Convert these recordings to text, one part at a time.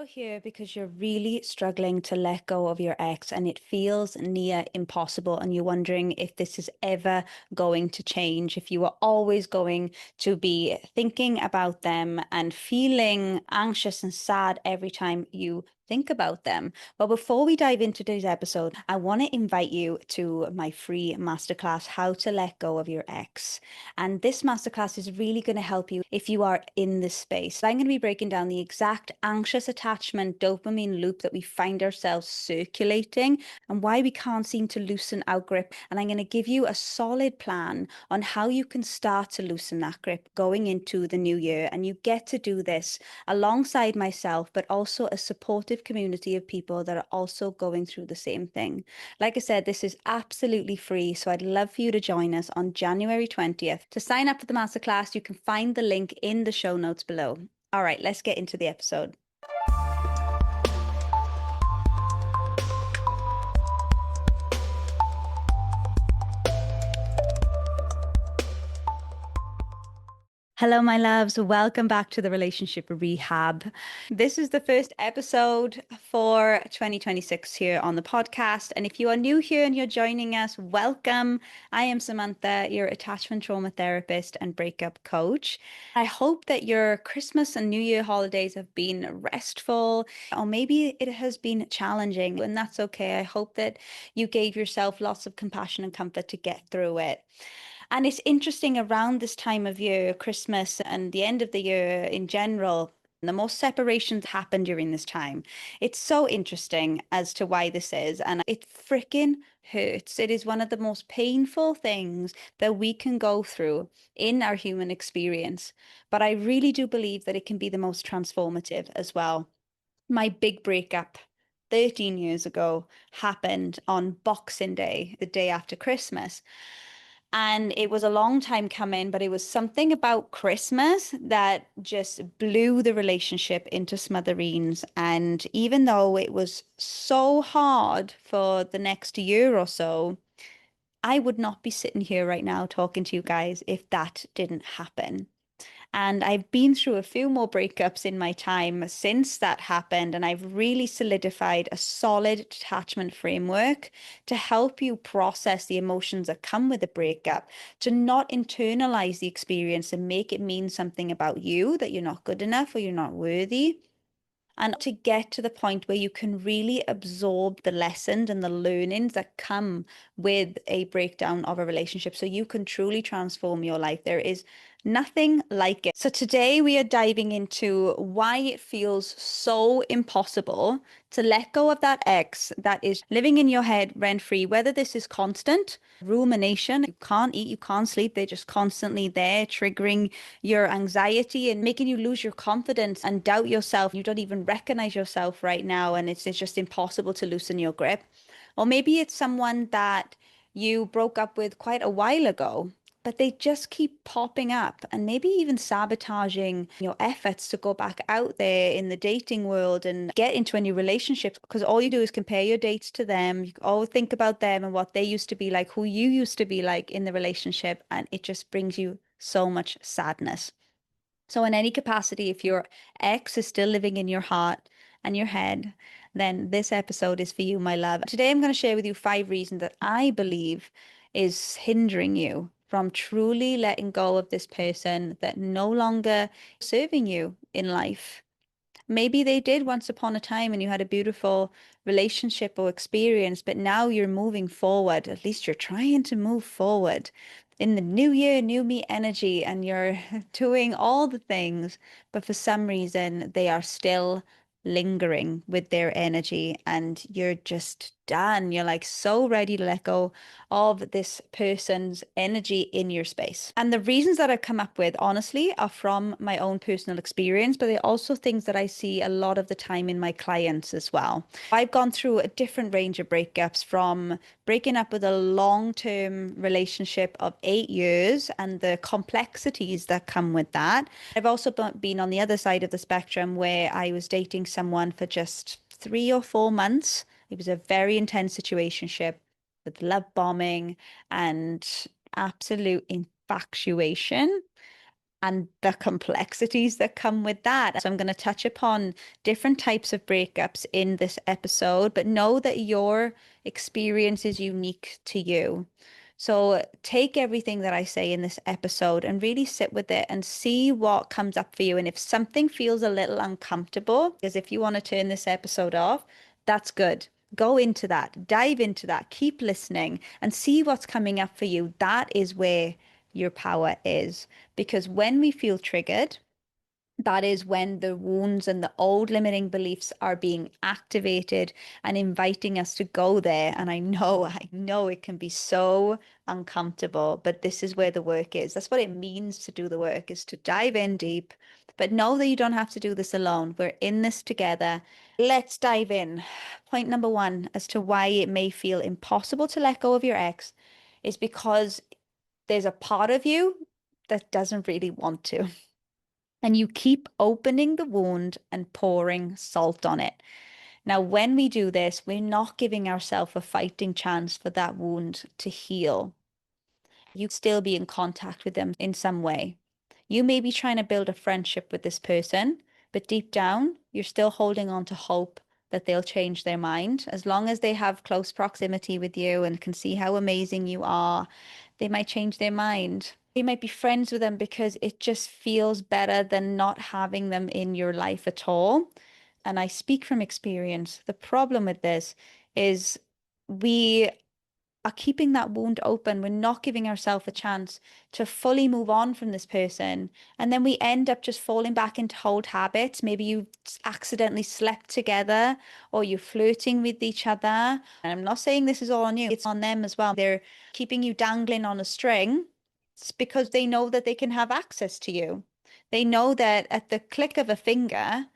you're here because you're really struggling to let go of your ex and it feels near impossible, and you're wondering if this is ever going to change, if you are always going to be thinking about them and feeling anxious and sad every time you think about them. Well, before we dive into today's episode, I want to invite you to my free masterclass, How to Let Go of Your Ex. And this masterclass is really going to help you if you are in this space. I'm going to be breaking down the exact anxious attachment dopamine loop that we find ourselves circulating and why we can't seem to loosen our grip. And I'm going to give you a solid plan on how you can start to loosen that grip going into the new year. And you get to do this alongside myself, but also a supportive community of people that are also going through the same thing. Like I said, this is absolutely free, so I'd love for you to join us on January 20th. To sign up for the masterclass, you can find the link in the show notes below. All right, let's get into the episode. Hello, my loves. Welcome back to the Relationship Rehab. This is the first episode for 2026 here on the podcast. And if you are new here and you're joining us, welcome. I am Samantha, your attachment trauma therapist and breakup coach. I hope that your Christmas and New Year holidays have been restful, or maybe it has been challenging, and that's okay. I hope that you gave yourself lots of compassion and comfort to get through it. And it's interesting around this time of year, Christmas and the end of the year in general, the most separations happen during this time. It's so interesting as to why this is, and it freaking hurts. It is one of the most painful things that we can go through in our human experience. But I really do believe that it can be the most transformative as well. My big breakup 13 years ago happened on Boxing Day, the day after Christmas. And it was a long time coming, but it was something about Christmas that just blew the relationship into smithereens. And even though it was so hard for the next year or so, I would not be sitting here right now talking to you guys if that didn't happen. And I've been through a few more breakups in my time since that happened, and I've really solidified a solid detachment framework to help you process the emotions that come with a breakup, to not internalize the experience and make it mean something about you, that you're not good enough or you're not worthy, and to get to the point where you can really absorb the lessons and the learnings that come with a breakdown of a relationship so you can truly transform your life. There is nothing like it. So today we are diving into why it feels so impossible to let go of that ex that is living in your head rent free, whether this is constant rumination, you can't eat, you can't sleep, they're just constantly there, triggering your anxiety and making you lose your confidence and doubt yourself. You don't even recognize yourself right now, and it's just impossible to loosen your grip. Or maybe it's someone that you broke up with quite a while ago, but they just keep popping up and maybe even sabotaging your efforts to go back out there in the dating world and get into a new relationship, because all you do is compare your dates to them. You all think about them and what they used to be like, who you used to be like in the relationship, and it just brings you so much sadness. So, in any capacity, if your ex is still living in your heart and your head, then this episode is for you, my love. Today, I'm going to share with you 5 reasons that I believe is hindering you from truly letting go of this person that no longer serving you in life. Maybe they did once upon a time and you had a beautiful relationship or experience, but now you're moving forward. At least you're trying to move forward in the new year, new me energy, and you're doing all the things, but for some reason they are still lingering with their energy and you're just done. You're like so ready to let go of this person's energy in your space. And the reasons that I've come up with, honestly, are from my own personal experience, but they're also things that I see a lot of the time in my clients as well. I've gone through a different range of breakups, from breaking up with a long-term relationship of 8 years and the complexities that come with that. I've also been on the other side of the spectrum where I was dating someone for just 3 or 4 months. It was a very intense situationship with love bombing and absolute infatuation. and the complexities that come with that. So I'm going to touch upon different types of breakups in this episode, but know that your experience is unique to you. So take everything that I say in this episode and really sit with it and see what comes up for you. And if something feels a little uncomfortable, because if you want to turn this episode off, that's good. Go into that, dive into that, keep listening and see what's coming up for you. That is where your power is. Because when we feel triggered, that is when the wounds and the old limiting beliefs are being activated and inviting us to go there. And I know it can be so uncomfortable, but this is where the work is. That's what it means to do the work, is to dive in deep. But know that you don't have to do this alone. We're in this together. Let's dive in. Point number one as to why it may feel impossible to let go of your ex is because there's a part of you that doesn't really want to. And you keep opening the wound and pouring salt on it. Now, when we do this, we're not giving ourselves a fighting chance for that wound to heal. You still be in contact with them in some way. You may be trying to build a friendship with this person, but deep down, you're still holding on to hope that they'll change their mind. As long as they have close proximity with you and can see how amazing you are, they might change their mind. You might be friends with them because it just feels better than not having them in your life at all. And I speak from experience. The problem with this is we are keeping that wound open. We're not giving ourselves a chance to fully move on from this person. And then we end up just falling back into old habits. Maybe you accidentally slept together or you're flirting with each other. And I'm not saying this is all on you, it's on them as well. They're keeping you dangling on a string. It's because they know that they can have access to you. They know that at the click of a finger,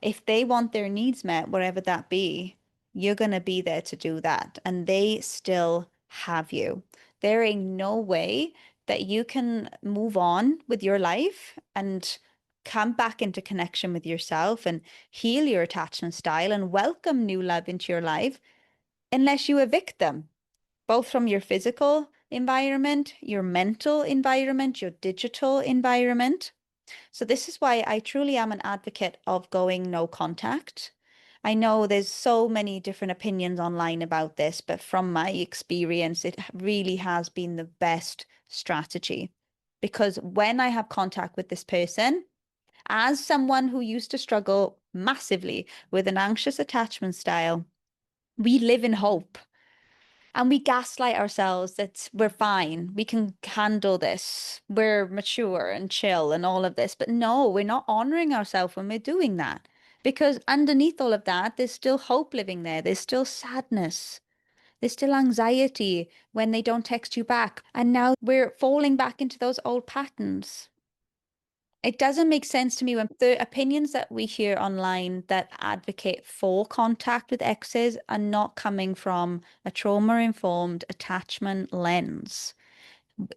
if they want their needs met, whatever that be, you're going to be there to do that. And they still have you. There ain't no way that you can move on with your life and come back into connection with yourself and heal your attachment style and welcome new love into your life unless you evict them, both from your physical environment, your mental environment, your digital environment. So this is why I truly am an advocate of going no contact. I know there's so many different opinions online about this, but from my experience, it really has been the best strategy. Because when I have contact with this person, as someone who used to struggle massively with an anxious attachment style, we live in hope. And we gaslight ourselves that we're fine, we can handle this, we're mature and chill and all of this. But no, we're not honoring ourselves when we're doing that. Because underneath all of that, there's still hope living there. There's still sadness. There's still anxiety when they don't text you back. And now we're falling back into those old patterns. It doesn't make sense to me when the opinions that we hear online that advocate for contact with exes are not coming from a trauma-informed attachment lens.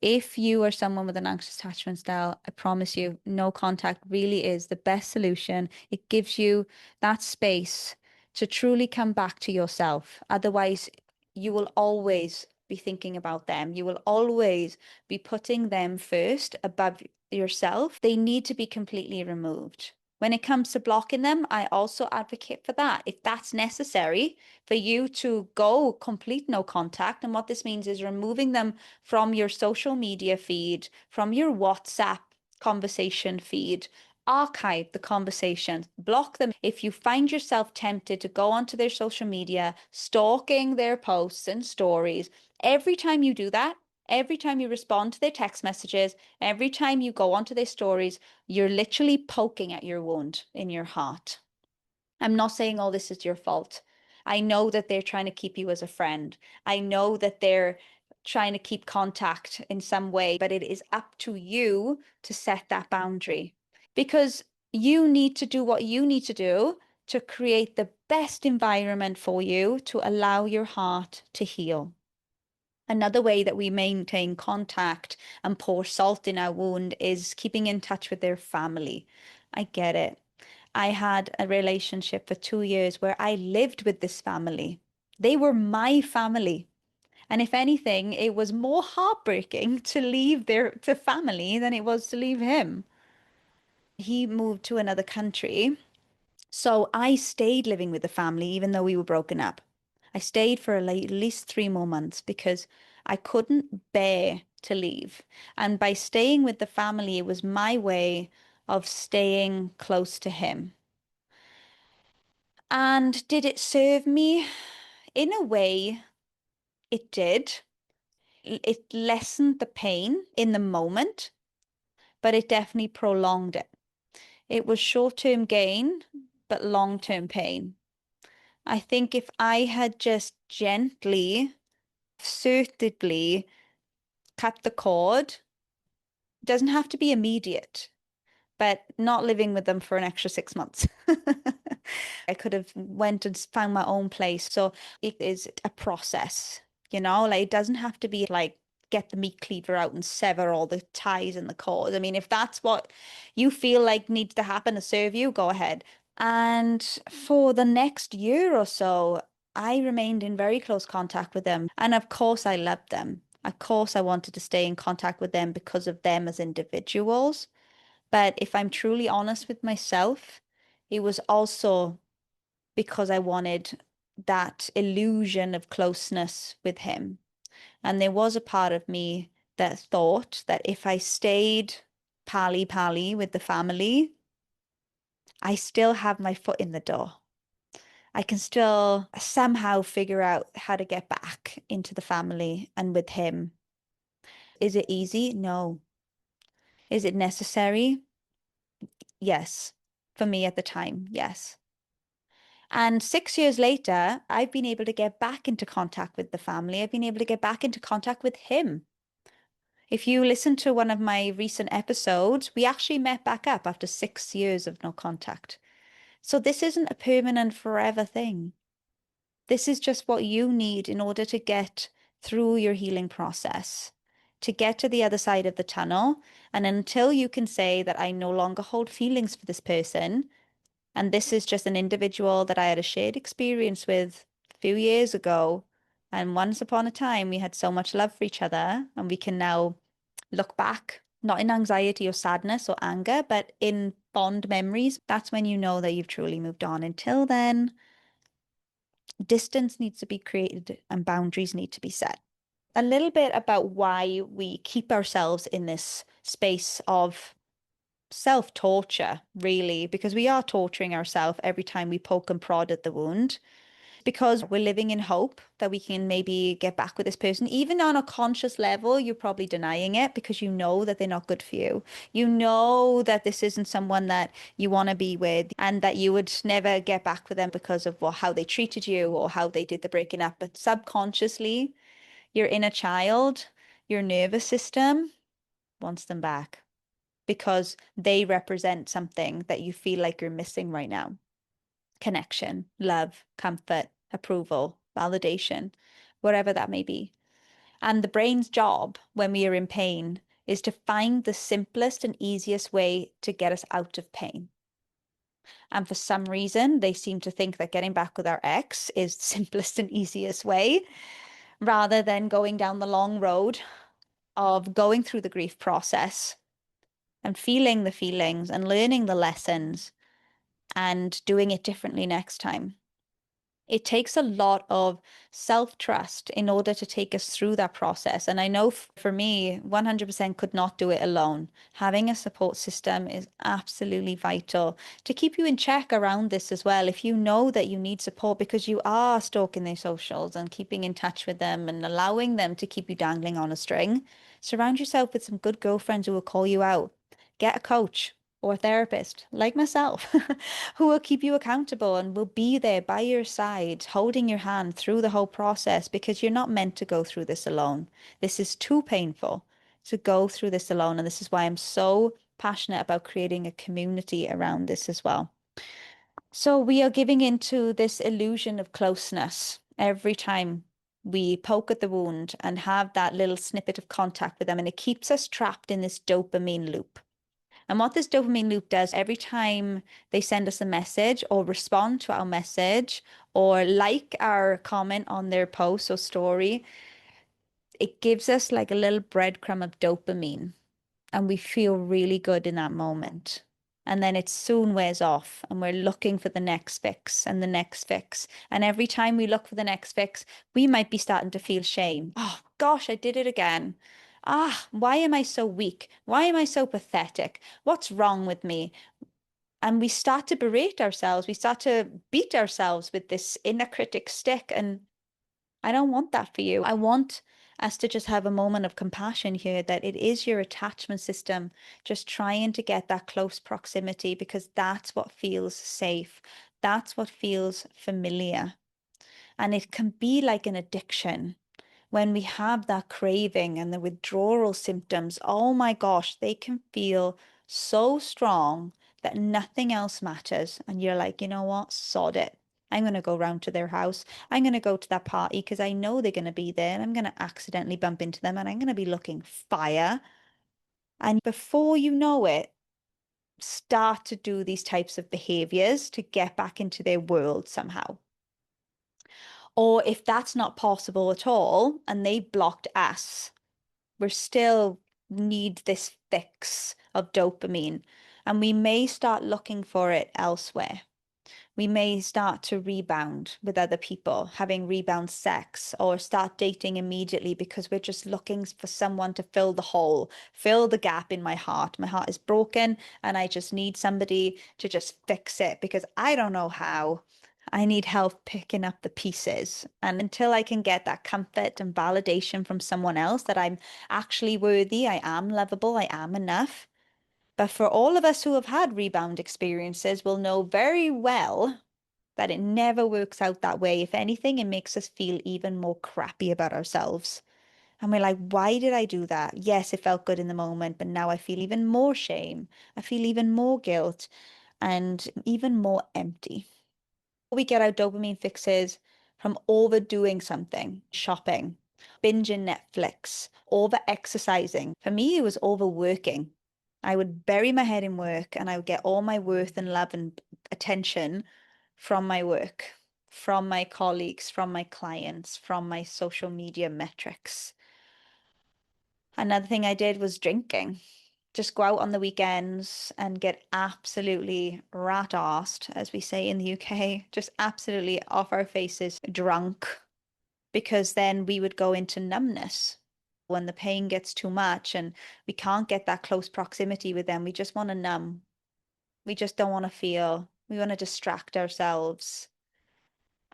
If you are someone with an anxious attachment style, I promise you, no contact really is the best solution. It gives you that space to truly come back to yourself. Otherwise, you will always be thinking about them. You will always be putting them first above yourself. They need to be completely removed. When it comes to blocking them, I also advocate for that. If that's necessary for you to go complete no contact, and what this means is removing them from your social media feed, from your WhatsApp conversation feed. Archive the conversations, block them. If you find yourself tempted to go onto their social media, stalking their posts and stories, every time you do that, every time you respond to their text messages, every time you go onto their stories, you're literally poking at your wound in your heart. I'm not saying all this is your fault. I know that they're trying to keep you as a friend. I know that they're trying to keep contact in some way, but it is up to you to set that boundary because you need to do what you need to do to create the best environment for you to allow your heart to heal. Another way that we maintain contact and pour salt in our wound is keeping in touch with their family. I get it. I had a relationship for 2 years where I lived with this family. They were my family. And if anything, it was more heartbreaking to leave their family than it was to leave him. he moved to another country. So I stayed living with the family, even though we were broken up. I stayed for like at least 3 more months because I couldn't bear to leave. And by staying with the family, it was my way of staying close to him. And did it serve me? In a way, it did. It lessened the pain in the moment, but it definitely prolonged it. It was short-term gain, but long-term pain. I think if I had just gently, assertively cut the cord, doesn't have to be immediate, but not living with them for an extra 6 months. I could have went and found my own place. So it is a process, like it doesn't have to be like get the meat cleaver out and sever all the ties and the cords. I mean, if that's what you feel like needs to happen to serve you, go ahead. And for the next year or so, I remained in very close contact with them. And of course, I loved them. Of course, I wanted to stay in contact with them because of them as individuals. But if I'm truly honest with myself, it was also because I wanted that illusion of closeness with him. And there was a part of me that thought that if I stayed pally pally with the family, I still have my foot in the door. I can still somehow figure out how to get back into the family and with him. Is it easy? No. Is it necessary? Yes. For me at the time, yes. And 6 years later, I've been able to get back into contact with the family. I've been able to get back into contact with him. If you listen to one of my recent episodes, we actually met back up after 6 years of no contact. So this isn't a permanent forever thing. This is just what you need in order to get through your healing process, to get to the other side of the tunnel. And until you can say that I no longer hold feelings for this person, and this is just an individual that I had a shared experience with a few years ago. And once upon a time, we had so much love for each other, and we can now look back, not in anxiety or sadness or anger, but in fond memories. That's when you know that you've truly moved on. Until then, distance needs to be created and boundaries need to be set. A little bit about why we keep ourselves in this space of self-torture, really, because we are torturing ourselves every time we poke and prod at the wound. Because we're living in hope that we can maybe get back with this person. Even on a conscious level, you're probably denying it because you know that they're not good for you. You know that this isn't someone that you want to be with and that you would never get back with them because of how they treated you or how they did the breaking up. But subconsciously, your inner child, your nervous system wants them back because they represent something that you feel like you're missing right now. Connection, love, comfort, approval, validation, whatever that may be. And the brain's job when we are in pain is to find the simplest and easiest way to get us out of pain. And for some reason, they seem to think that getting back with our ex is the simplest and easiest way, rather than going down the long road of going through the grief process and feeling the feelings and learning the lessons and doing it differently next time. It takes a lot of self-trust in order to take us through that process. And I know for me, 100% could not do it alone. Having a support system is absolutely vital to keep you in check around this as well. If you know that you need support because you are stalking their socials and keeping in touch with them and allowing them to keep you dangling on a string, surround yourself with some good girlfriends who will call you out. Get a coach or a therapist like myself who will keep you accountable and will be there by your side, holding your hand through the whole process because you're not meant to go through this alone. This is too painful to go through this alone. And this is why I'm so passionate about creating a community around this as well. So we are giving into this illusion of closeness every time we poke at the wound and have that little snippet of contact with them. And it keeps us trapped in this dopamine loop. And what this dopamine loop does every time they send us a message or respond to our message or like our comment on their post or story, it gives us like a little breadcrumb of dopamine and we feel really good in that moment. And then it soon wears off, and we're looking for the next fix and the next fix. And every time we look for the next fix, we might be starting to feel shame. Oh gosh, I did it again. Ah, why am I so weak? Why am I so pathetic? What's wrong with me? And we start to berate ourselves. We start to beat ourselves with this inner critic stick. And I don't want that for you. I want us to just have a moment of compassion here that it is your attachment system just trying to get that close proximity because that's what feels safe. That's what feels familiar. And it can be like an addiction when we have that craving and the withdrawal symptoms. Oh my gosh, they can feel so strong that nothing else matters. And you're like, you know what? Sod it. I'm going to go round to their house. I'm going to go to that party because I know they're going to be there and I'm going to accidentally bump into them and I'm going to be looking fire. And before you know it, start to do these types of behaviors to get back into their world somehow. Or if that's not possible at all and they blocked us, we still need this fix of dopamine and we may start looking for it elsewhere. We may start to rebound with other people, having rebound sex, or start dating immediately because we're just looking for someone to fill the hole, fill the gap in my heart. My heart is broken and I just need somebody to just fix it because I don't know how. I need help picking up the pieces. And until I can get that comfort and validation from someone else that I'm actually worthy, I am lovable, I am enough. But for all of us who have had rebound experiences, will know very well that it never works out that way. If anything, it makes us feel even more crappy about ourselves. And we're like, why did I do that? Yes, it felt good in the moment, but now I feel even more shame. I feel even more guilt and even more empty. We get our dopamine fixes from overdoing something, shopping, binging Netflix, over exercising. For me, it was overworking. I would bury my head in work and I would get all my worth and love and attention from my work, from my colleagues, from my clients, from my social media metrics. Another thing I did was drinking. Just go out on the weekends and get absolutely rat-arsed, as we say in the UK, just absolutely off our faces drunk, because then we would go into numbness. When the pain gets too much and we can't get that close proximity with them, we just want to numb. We just don't want to feel. We want to distract ourselves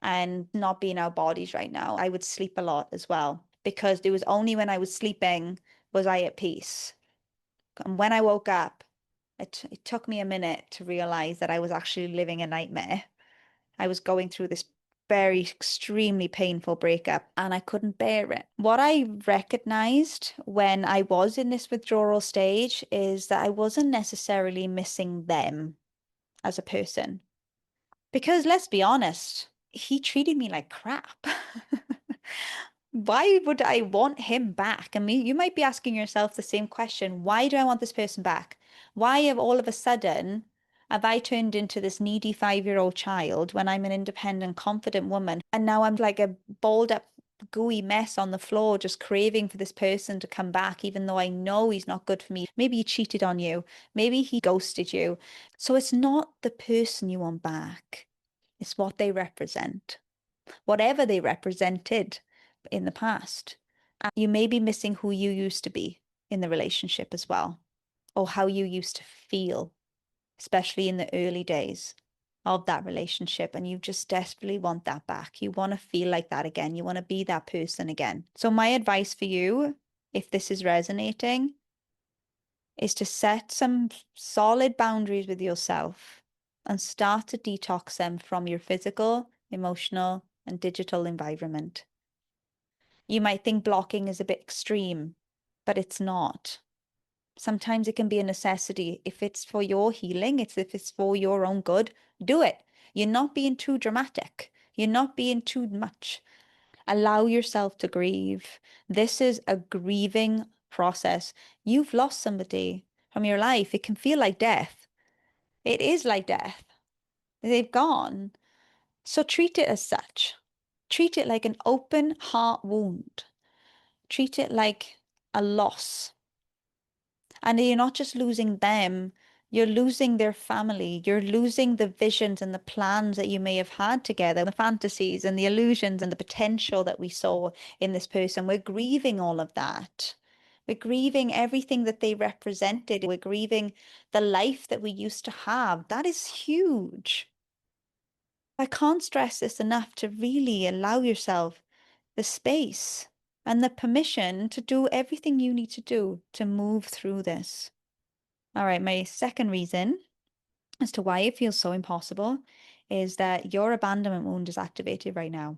and not be in our bodies right now. I would sleep a lot as well because it was only when I was sleeping was I at peace. And when I woke up, it took me a minute to realize that I was actually living a nightmare. I was going through this very extremely painful breakup and I couldn't bear it. What I recognized when I was in this withdrawal stage is that I wasn't necessarily missing them as a person. Because let's be honest, he treated me like crap. Why would I want him back? I mean, you might be asking yourself the same question. Why do I want this person back? Why have all of a sudden have I turned into this needy 5-year-old child when I'm an independent, confident woman? And now I'm like a balled up, gooey mess on the floor, just craving for this person to come back, even though I know he's not good for me. Maybe he cheated on you. Maybe he ghosted you. So it's not the person you want back. It's what they represent, whatever they represented in the past. And you may be missing who you used to be in the relationship as well, or how you used to feel, especially in the early days of that relationship. And you just desperately want that back. You want to feel like that again. You want to be that person again. So, my advice for you, if this is resonating, is to set some solid boundaries with yourself and start to detox them from your physical, emotional, and digital environment. You might think blocking is a bit extreme, but it's not. Sometimes it can be a necessity. If it's for your healing, if it's for your own good, do it. You're not being too dramatic. You're not being too much. Allow yourself to grieve. This is a grieving process. You've lost somebody from your life. It can feel like death. It is like death. They've gone. So treat it as such. Treat it like an open heart wound. Treat it like a loss. And you're not just losing them, You're losing their family. You're losing the visions and the plans that you may have had together, the fantasies and the illusions and the potential that we saw in this person. We're grieving all of that. We're grieving everything that they represented. We're grieving the life that we used to have. That is huge. I can't stress this enough to really allow yourself the space and the permission to do everything you need to do to move through this. All right, my second reason as to why it feels so impossible is that your abandonment wound is activated right now.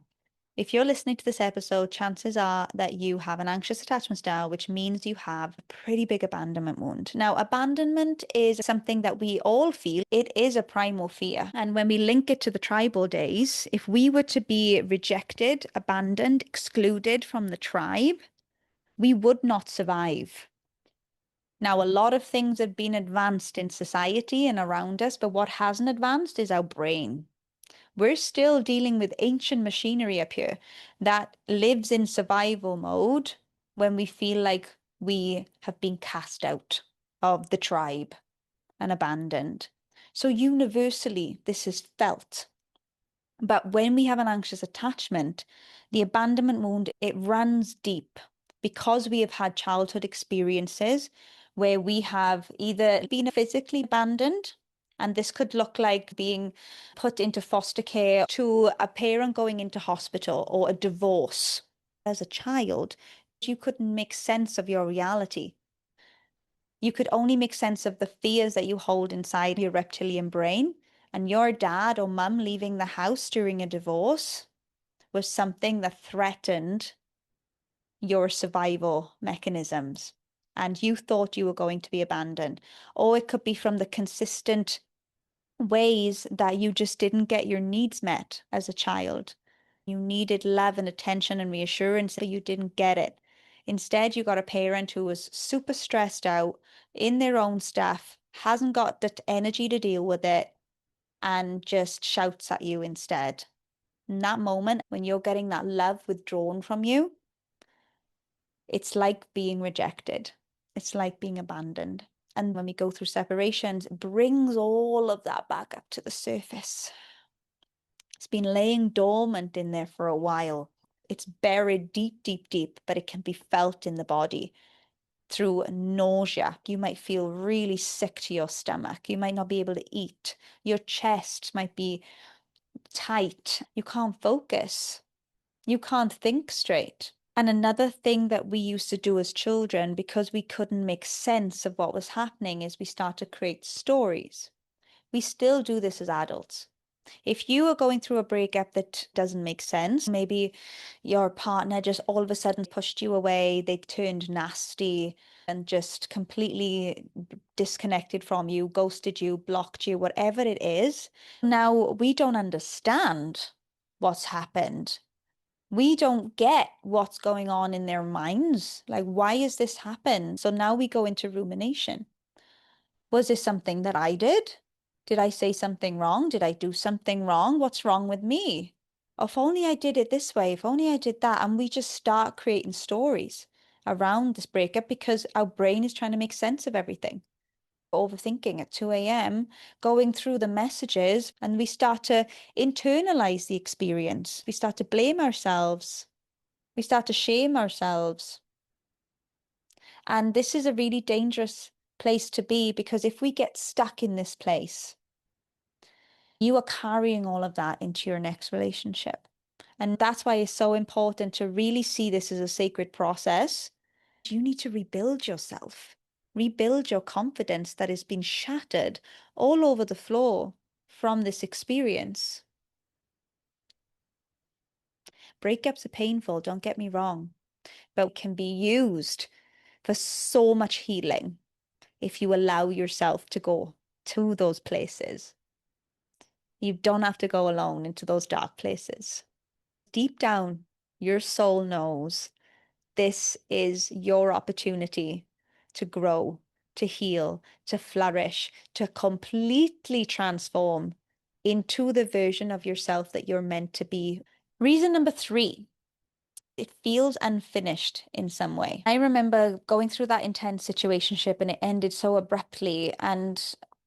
If you're listening to this episode, chances are that you have an anxious attachment style, which means you have a pretty big abandonment wound. Now, abandonment is something that we all feel. It is a primal fear. And when we link it to the tribal days, if we were to be rejected, abandoned, excluded from the tribe, we would not survive. Now, a lot of things have been advanced in society and around us, but what hasn't advanced is our brain. We're still dealing with ancient machinery up here that lives in survival mode when we feel like we have been cast out of the tribe and abandoned. So universally, this is felt. But when we have an anxious attachment, the abandonment wound, it runs deep because we have had childhood experiences where we have either been physically abandoned, and this could look like being put into foster care, to a parent going into hospital, or a divorce. As a child, you couldn't make sense of your reality. You could only make sense of the fears that you hold inside your reptilian brain. And your dad or mum leaving the house during a divorce was something that threatened your survival mechanisms. And you thought you were going to be abandoned. Or it could be from the consistent ways that you just didn't get your needs met as a child. You needed love and attention and reassurance, but you didn't get it. Instead, you got a parent who was super stressed out in their own stuff, hasn't got the energy to deal with it, and just shouts at you instead. In that moment, when you're getting that love withdrawn from you, it's like being rejected. It's like being abandoned. And when we go through separations, it brings all of that back up to the surface. It's been laying dormant in there for a while. It's buried deep, deep, deep, but it can be felt in the body through nausea. You might feel really sick to your stomach. You might not be able to eat. Your chest might be tight. You can't focus. You can't think straight. And another thing that we used to do as children, because we couldn't make sense of what was happening, is we start to create stories. We still do this as adults. If you are going through a breakup that doesn't make sense, maybe your partner just all of a sudden pushed you away, they turned nasty and just completely disconnected from you, ghosted you, blocked you, whatever it is. Now we don't understand what's happened. We don't get what's going on in their minds. Like, why has this happened? So now we go into rumination. Was this something that I did? Did I say something wrong? Did I do something wrong? What's wrong with me? If only I did it this way, if only I did that. And we just start creating stories around this breakup because our brain is trying to make sense of everything. Overthinking at 2 a.m., going through the messages, and we start to internalize the experience. We start to blame ourselves. We start to shame ourselves. And this is a really dangerous place to be because if we get stuck in this place, you are carrying all of that into your next relationship. And that's why it's so important to really see this as a sacred process. You need to rebuild yourself, rebuild your confidence that has been shattered all over the floor from this experience. Breakups are painful, don't get me wrong, but can be used for so much healing if you allow yourself to go to those places. You don't have to go alone into those dark places. Deep down, your soul knows this is your opportunity to grow, to heal, to flourish, to completely transform into the version of yourself that you're meant to be. Reason number 3, it feels unfinished in some way. I remember going through that intense situationship and it ended so abruptly. And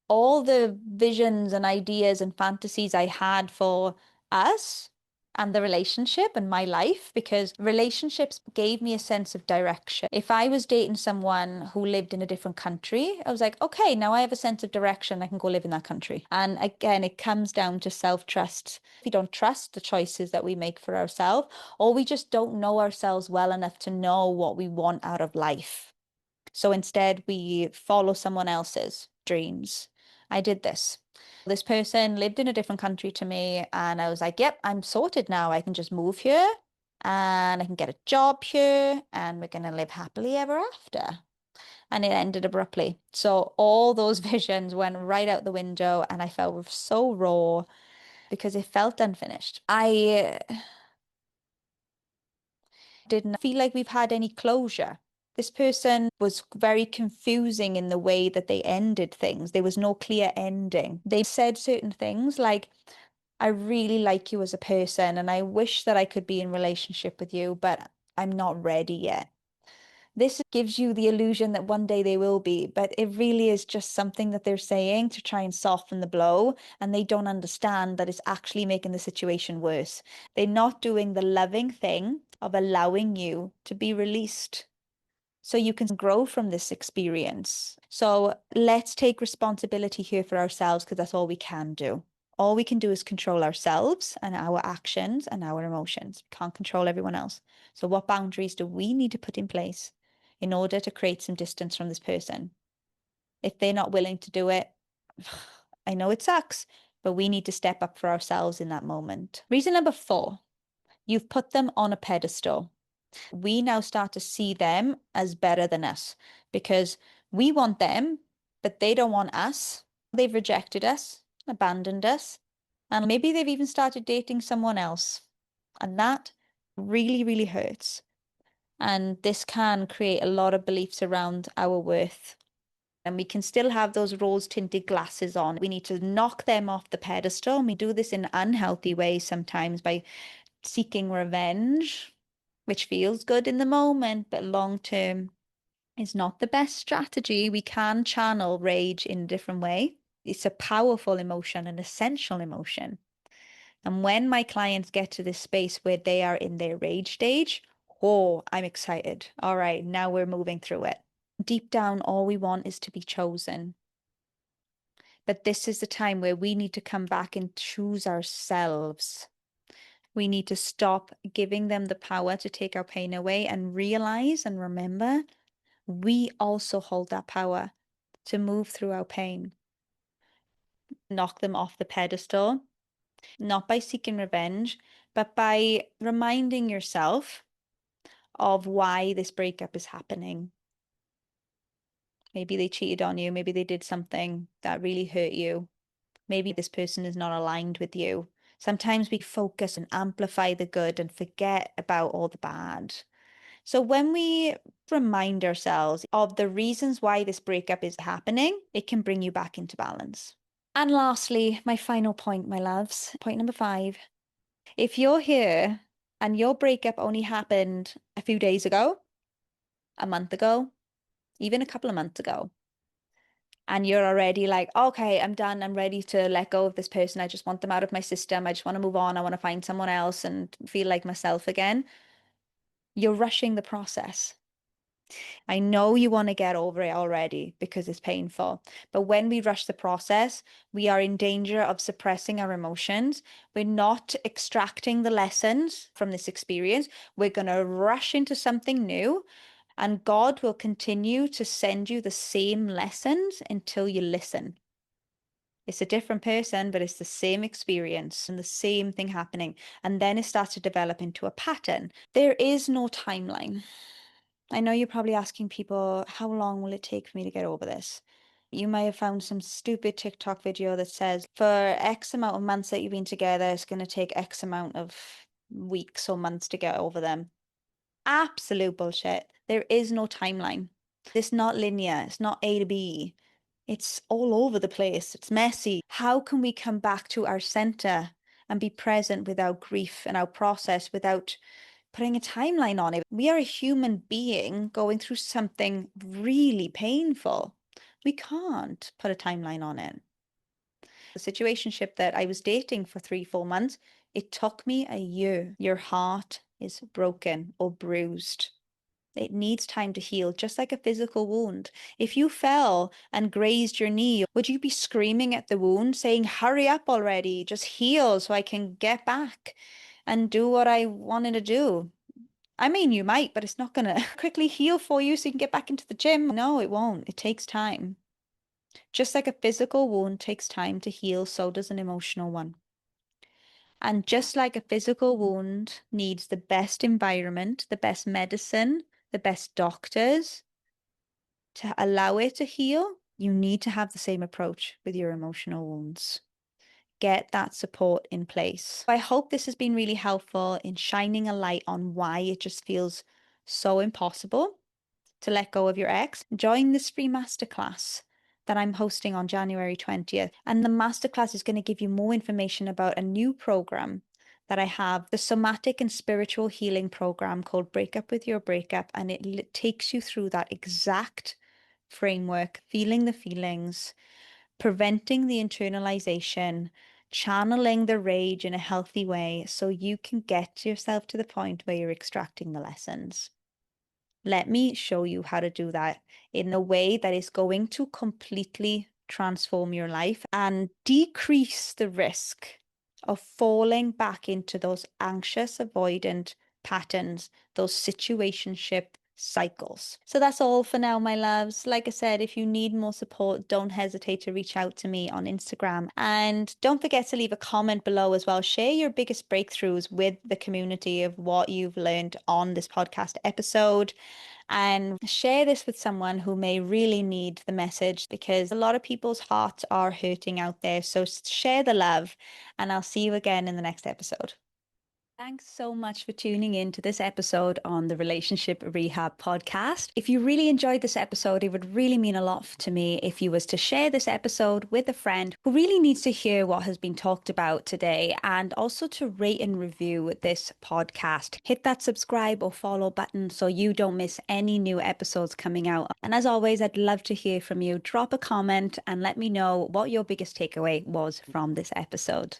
all the visions and ideas and fantasies I had for us and the relationship and my life, because relationships gave me a sense of direction. If I was dating someone who lived in a different country, I was like, okay, now I have a sense of direction. I can go live in that country. And again, it comes down to self-trust. We don't trust the choices that we make for ourselves, or we just don't know ourselves well enough to know what we want out of life. So instead, we follow someone else's dreams. I did this. This person lived in a different country to me, and I was like, yep, I'm sorted now. I can just move here and I can get a job here, and we're going to live happily ever after. And it ended abruptly. So all those visions went right out the window, and I felt so raw because it felt unfinished. I didn't feel like we've had any closure. This person was very confusing in the way that they ended things. There was no clear ending. They said certain things like, I really like you as a person and I wish that I could be in relationship with you, but I'm not ready yet. This gives you the illusion that one day they will be, but it really is just something that they're saying to try and soften the blow, and they don't understand that it's actually making the situation worse. They're not doing the loving thing of allowing you to be released so you can grow from this experience. So let's take responsibility here for ourselves because that's all we can do. All we can do is control ourselves and our actions and our emotions. We can't control everyone else. So, what boundaries do we need to put in place in order to create some distance from this person? If they're not willing to do it, I know it sucks, but we need to step up for ourselves in that moment. Reason number 4, you've put them on a pedestal. We now start to see them as better than us because we want them, but they don't want us. They've rejected us, abandoned us, and maybe they've even started dating someone else. And that really, really hurts. And this can create a lot of beliefs around our worth. And we can still have those rose-tinted glasses on. We need to knock them off the pedestal. And we do this in unhealthy ways sometimes by seeking revenge, which feels good in the moment, but long term is not the best strategy. We can channel rage in a different way. It's a powerful emotion, an essential emotion. And when my clients get to this space where they are in their rage stage, oh, I'm excited. All right, now we're moving through it. Deep down, all we want is to be chosen. But this is the time where we need to come back and choose ourselves. We need to stop giving them the power to take our pain away and realize and remember we also hold that power to move through our pain. Knock them off the pedestal, not by seeking revenge, but by reminding yourself of why this breakup is happening. Maybe they cheated on you. Maybe they did something that really hurt you. Maybe this person is not aligned with you. Sometimes we focus and amplify the good and forget about all the bad. So when we remind ourselves of the reasons why this breakup is happening, it can bring you back into balance. And lastly, my final point, my loves, point number 5. If you're here and your breakup only happened a few days ago, a month ago, even a couple of months ago, and you're already like, okay, I'm done. I'm ready to let go of this person. I just want them out of my system. I just want to move on. I want to find someone else and feel like myself again. You're rushing the process. I know you want to get over it already because it's painful. But when we rush the process, we are in danger of suppressing our emotions. We're not extracting the lessons from this experience. We're going to rush into something new, and God will continue to send you the same lessons until you listen. It's a different person, but it's the same experience and the same thing happening. And then it starts to develop into a pattern. There is no timeline. I know you're probably asking people, how long will it take for me to get over this? You may have found some stupid TikTok video that says for X amount of months that you've been together, it's going to take X amount of weeks or months to get over them. Absolute bullshit. There is no timeline. It's not linear. It's not A to B. It's all over the place. It's messy. How can we come back to our center and be present with our grief and our process without putting a timeline on it? We are a human being going through something really painful. We can't put a timeline on it. The situationship that I was dating for 3, 4 months, it took me a year. Your heart is broken or bruised. It needs time to heal, just like a physical wound. If you fell and grazed your knee, would you be screaming at the wound, saying, hurry up already, just heal so I can get back and do what I wanted to do? I mean, you might, but it's not going to quickly heal for you so you can get back into the gym. No, it won't. It takes time. Just like a physical wound takes time to heal, so does an emotional one. And just like a physical wound needs the best environment, the best medicine, the best doctors to allow it to heal, you need to have the same approach with your emotional wounds. Get that support in place. I hope this has been really helpful in shining a light on why it just feels so impossible to let go of your ex. Join this free masterclass that I'm hosting on January 20th. And the masterclass is going to give you more information about a new program that I have, the somatic and spiritual healing program called Breakup with Your Breakup. And it takes you through that exact framework, feeling the feelings, preventing the internalization, channeling the rage in a healthy way so you can get yourself to the point where you're extracting the lessons. Let me show you how to do that in a way that is going to completely transform your life and decrease the risk of falling back into those anxious, avoidant patterns, those situationship cycles. So that's all for now, my loves. Like I said, if you need more support, don't hesitate to reach out to me on Instagram. And don't forget to leave a comment below as well. Share your biggest breakthroughs with the community of what you've learned on this podcast episode. And share this with someone who may really need the message because a lot of people's hearts are hurting out there. So share the love, and I'll see you again in the next episode. Thanks so much for tuning in to this episode on the Relationship Rehab podcast. If you really enjoyed this episode, it would really mean a lot to me if you was to share this episode with a friend who really needs to hear what has been talked about today, and also to rate and review this podcast. Hit that subscribe or follow button so you don't miss any new episodes coming out. And as always, I'd love to hear from you. Drop a comment and let me know what your biggest takeaway was from this episode.